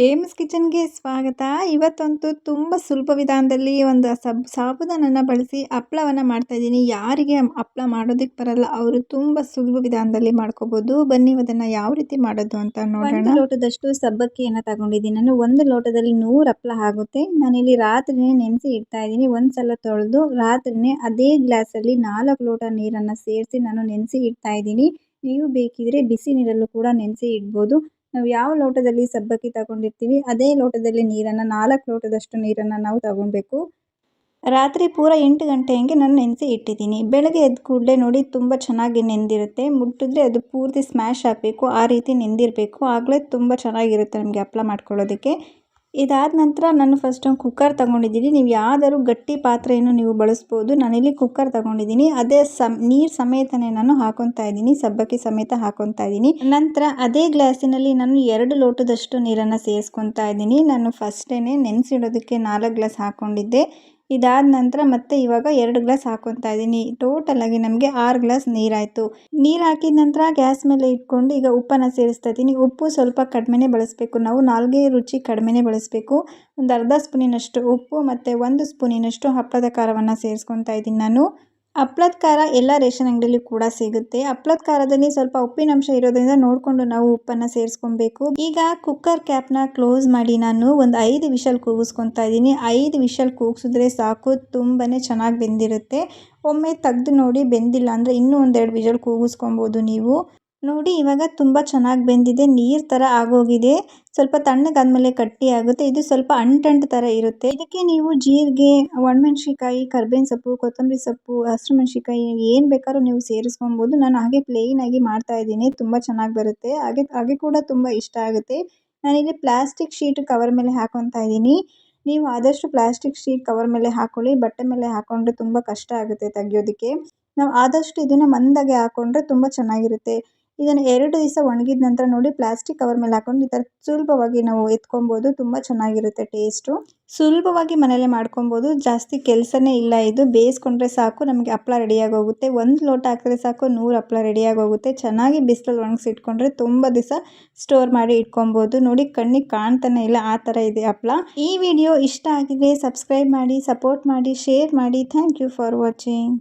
AIIMS ಕಿಚನ್‌ಗೆ ಸ್ವಾಗತ. ಇವತ್ತಂತೂ ತುಂಬ ಸುಲಭ ವಿಧಾನದಲ್ಲಿ ಒಂದು ಸಾಬೂದಾನನ್ನ ಬಳಸಿ ಹಪ್ಪಳವನ್ನ ಮಾಡ್ತಾಯಿದ್ದೀನಿ. ಯಾರಿಗೆ ಹಪ್ಪಳ ಮಾಡೋದಕ್ಕೆ ಬರಲ್ಲ ಅವರು ತುಂಬ ಸುಲಭ ವಿಧಾನದಲ್ಲಿ ಮಾಡ್ಕೋಬೋದು. ಬನ್ನಿ ಅದನ್ನು ಯಾವ ರೀತಿ ಮಾಡೋದು ಅಂತ ನೋಡೋಣ. 1 ಲೋಟದಷ್ಟು ಸಬ್ಬಕ್ಕಿಯನ್ನು ತಗೊಂಡಿದ್ದೀನಿ. ನಾನು 1 ಲೋಟದಲ್ಲಿ 100 ಹಪ್ಪಳ ಆಗುತ್ತೆ. ನಾನಿಲ್ಲಿ ರಾತ್ರಿನೇ ನೆನೆಸಿ ಇಡ್ತಾ ಇದ್ದೀನಿ. ಒಂದು ಸಲ ತೊಳೆದು ರಾತ್ರಿನೇ ಅದೇ ಗ್ಲಾಸಲ್ಲಿ 4 ಲೋಟ ನೀರನ್ನು ಸೇರಿಸಿ ನಾನು ನೆನೆಸಿ ಇಡ್ತಾ ಇದ್ದೀನಿ. ನೀವು ಬೇಕಿದ್ರೆ ಬಿಸಿ ನೀರಲ್ಲೂ ಕೂಡ ನೆನೆಸಿ ಇಡ್ಬೋದು. ನಾವು ಯಾವ ಲೋಟದಲ್ಲಿ ಸಬ್ಬಕ್ಕಿ ತಗೊಂಡಿರ್ತೀವಿ ಅದೇ ಲೋಟದಲ್ಲಿ ನೀರನ್ನು 4 ಲೋಟದಷ್ಟು ನೀರನ್ನು ನಾವು ತಗೊಬೇಕು. ರಾತ್ರಿ ಪೂರ 8 ಗಂಟೆ ಹಂಗೆ ನಾನು ನೆನೆಸಿ ಇಟ್ಟಿದ್ದೀನಿ. ಬೆಳಗ್ಗೆ ಎದ್ದ ಕೂಡಲೇ ನೋಡಿ ತುಂಬ ಚೆನ್ನಾಗಿ ನೆಂದಿರುತ್ತೆ. ಮುಟ್ಟಿದ್ರೆ ಅದು ಪೂರ್ತಿ ಸ್ಮ್ಯಾಶ್ ಆಗಬೇಕು, ಆ ರೀತಿ ನೆಂದಿರಬೇಕು. ಆಗಲೇ ತುಂಬ ಚೆನ್ನಾಗಿರುತ್ತೆ ನಮಗೆ ಹಪ್ಪಳ ಮಾಡ್ಕೊಳ್ಳೋದಕ್ಕೆ. ಇದಾದ ನಂತರ ನಾನು ಫಸ್ಟ್ ಒಂದು ಕುಕ್ಕರ್ ತೊಗೊಂಡಿದ್ದೀನಿ. ನೀವು ಯಾವ್ದಾದ್ರು ಗಟ್ಟಿ ಪಾತ್ರೆಯನ್ನು ನೀವು ಬಳಸ್ಬೋದು. ನಾನಿಲ್ಲಿ ಕುಕ್ಕರ್ ತೊಗೊಂಡಿದ್ದೀನಿ. ಅದೇ ನೀರು ಸಮೇತನೇ ನಾನು ಹಾಕೊತಾ ಇದ್ದೀನಿ, ಸಬ್ಬಕ್ಕಿ ಸಮೇತ ಹಾಕೊತಾ ಇದ್ದೀನಿ. ನಂತರ ಅದೇ ಗ್ಲಾಸಿನಲ್ಲಿ ನಾನು 2 ಲೋಟದಷ್ಟು ನೀರನ್ನು ಸೇರಿಸ್ಕೊತಾ ಇದ್ದೀನಿ. ನಾನು ಫಸ್ಟೇನೆ ನೆನೆಸಿಡೋದಕ್ಕೆ 4 ಗ್ಲಾಸ್ ಹಾಕ್ಕೊಂಡಿದ್ದೆ. ಇದಾದ ನಂತರ ಮತ್ತೆ ಇವಾಗ 2 ಗ್ಲಾಸ್ ಹಾಕೊತಾ ಇದ್ದೀನಿ. ಟೋಟಲಾಗಿ ನಮಗೆ 6 ಗ್ಲಾಸ್ ನೀರಾಯಿತು. ನೀರು ಹಾಕಿದ ನಂತರ ಗ್ಯಾಸ್ ಮೇಲೆ ಇಟ್ಕೊಂಡು ಈಗ ಉಪ್ಪನ್ನು ಸೇರಿಸ್ತಾ ಇದ್ದೀನಿ. ಉಪ್ಪು ಸ್ವಲ್ಪ ಕಡಿಮೆನೇ ಬಳಸಬೇಕು. ನಾವು ನಾಲ್ಗೆ ರುಚಿ ಕಡಿಮೆನೇ ಬಳಸಬೇಕು. ಒಂದು ಅರ್ಧ ಸ್ಪೂನಿನಷ್ಟು ಉಪ್ಪು ಮತ್ತು 1 ಸ್ಪೂನಿನಷ್ಟು ಹಪ್ಪಳದ ಖಾರವನ್ನು ಸೇರಿಸ್ಕೊತಾ ಇದ್ದೀನಿ ನಾನು. ಹಪ್ಪಳದ ಖಾರ ಎಲ್ಲ ರೇಷನ್ ಅಂಗಡಿಯಲ್ಲಿ ಕೂಡ ಸಿಗುತ್ತೆ. ಹಪ್ಪಳದ ಖಾರದಲ್ಲಿ ಸ್ವಲ್ಪ ಉಪ್ಪಿನಂಶ ಇರೋದ್ರಿಂದ ನೋಡಿಕೊಂಡು ನಾವು ಉಪ್ಪನ್ನು ಸೇರಿಸ್ಕೊಬೇಕು. ಈಗ ಕುಕ್ಕರ್ ಕ್ಯಾಪ್ನ ಕ್ಲೋಸ್ ಮಾಡಿ ನಾನು ಒಂದು 5 ವಿಷಲ್ ಕೂಗಿಸ್ಕೊತಾ ಇದ್ದೀನಿ. 5 ವಿಷಲ್ ಕೂಗಿಸಿದ್ರೆ ಸಾಕು, ತುಂಬಾ ಚೆನ್ನಾಗಿ ಬೆಂದಿರುತ್ತೆ. ಒಮ್ಮೆ ತೆಗೆದು ನೋಡಿ ಬೆಂದಿಲ್ಲ ಅಂದರೆ ಇನ್ನೂ 1-2 ವಿಷಲ್ ಕೂಗಿಸ್ಕೊಬೋದು ನೀವು. ನೋಡಿ ಇವಾಗ ತುಂಬ ಚೆನ್ನಾಗಿ ಬೆಂದಿದೆ, ನೀರು ಥರ ಆಗೋಗಿದೆ. ಸ್ವಲ್ಪ ತಣ್ಣಗಾದ್ಮೇಲೆ ಗಟ್ಟಿ ಆಗುತ್ತೆ. ಇದು ಸ್ವಲ್ಪ ಅಂಟು ಥರ ಇರುತ್ತೆ. ಇದಕ್ಕೆ ನೀವು ಜೀರಿಗೆ, ಒಣಮೆಣ್ಸಿಕಾಯಿ, ಕರ್ಬೇವಿನ ಸೊಪ್ಪು, ಕೊತ್ತಂಬರಿ ಸೊಪ್ಪು, ಹಸಿರು ಮೆಣಸಿಕಾಯಿ ಏನು ಬೇಕಾದ್ರೂ ನೀವು ಸೇರಿಸ್ಕೊಬೋದು. ನಾನು ಹಾಗೆ ಪ್ಲೇನಾಗಿ ಮಾಡ್ತಾ ಇದ್ದೀನಿ, ತುಂಬ ಚೆನ್ನಾಗಿ ಬರುತ್ತೆ. ಹಾಗೆ ಕೂಡ ತುಂಬ ಇಷ್ಟ ಆಗುತ್ತೆ. ನಾನಿಲ್ಲಿ ಪ್ಲಾಸ್ಟಿಕ್ ಶೀಟ್ ಕವರ್ ಮೇಲೆ ಹಾಕೊತಾ ಇದ್ದೀನಿ. ನೀವು ಆದಷ್ಟು ಪ್ಲಾಸ್ಟಿಕ್ ಶೀಟ್ ಕವರ್ ಮೇಲೆ ಹಾಕ್ಕೊಳ್ಳಿ. ಬಟ್ಟೆ ಮೇಲೆ ಹಾಕ್ಕೊಂಡ್ರೆ ತುಂಬ ಕಷ್ಟ ಆಗುತ್ತೆ ತೆಗಿಯೋದಕ್ಕೆ. ನಾವು ಆದಷ್ಟು ಇದನ್ನು ಮಂದಾಗೆ ಹಾಕ್ಕೊಂಡ್ರೆ ತುಂಬ ಚೆನ್ನಾಗಿರುತ್ತೆ. ಇದನ್ನು 2 ದಿವಸ ಒಣಗಿದ ನಂತರ ನೋಡಿ ಪ್ಲಾಸ್ಟಿಕ್ ಕವರ್ ಮೇಲೆ ಹಾಕ್ಕೊಂಡು ಈ ಥರ ಸುಲಭವಾಗಿ ನಾವು ಎತ್ಕೊಬೋದು. ತುಂಬ ಚೆನ್ನಾಗಿರುತ್ತೆ ಟೇಸ್ಟು. ಸುಲಭವಾಗಿ ಮನೇಲೆ ಮಾಡ್ಕೊಬೋದು. ಜಾಸ್ತಿ ಕೆಲಸನೇ ಇಲ್ಲ. ಇದು ಬೇಯಿಸ್ಕೊಂಡ್ರೆ ಸಾಕು, ನಮಗೆ ಹಪ್ಪಳ ರೆಡಿಯಾಗಿ ಹೋಗುತ್ತೆ. 1 ಲೋಟ ಹಾಕಿದ್ರೆ ಸಾಕು 100 ಹಪ್ಪಳ ರೆಡಿಯಾಗಿ ಹೋಗುತ್ತೆ. ಚೆನ್ನಾಗಿ ಬಿಸಿಲಲ್ಲಿ ಒಣಗಿಸಿಟ್ಕೊಂಡ್ರೆ ತುಂಬ ದಿವಸ ಸ್ಟೋರ್ ಮಾಡಿ ಇಟ್ಕೊಬೋದು. ನೋಡಿ ಕಣ್ಣಿಗೆ ಕಾಣ್ತಾನೆ ಇಲ್ಲ, ಆ ಥರ ಇದೆ ಹಪ್ಪಳ. ಈ ವಿಡಿಯೋ ಇಷ್ಟ ಆಗಿದ್ರೆ ಸಬ್ಸ್ಕ್ರೈಬ್ ಮಾಡಿ, ಸಪೋರ್ಟ್ ಮಾಡಿ, ಶೇರ್ ಮಾಡಿ. Thank you for watching.